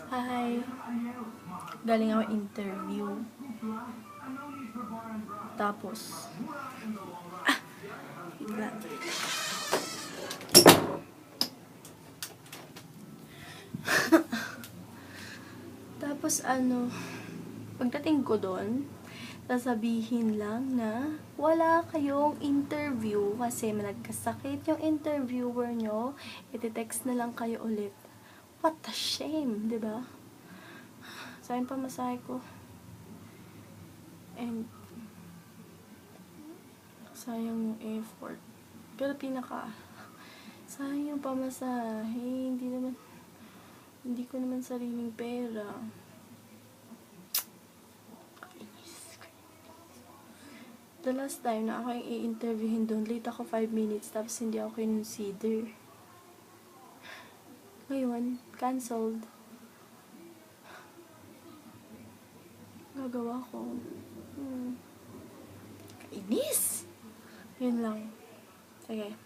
Hi. Galing ako interview. Tapos, wait. Tapos pagdating ko doon, sasabihin lang na wala kayong interview kasi nagkasakit yung interviewer nyo, iti-text na lang kayo ulit. What a shame, diba? Sayang pa masahe ko. And sayang yung effort. Pero sayang yung pamasahe. Hindi ko naman sariling pera. The last time na ako yung i-interviewin doon, late ako 5 minutes, tapos hindi ako consider. Ngayon, cancelled. Gagawa ko. Kainis! Yun lang. Sige.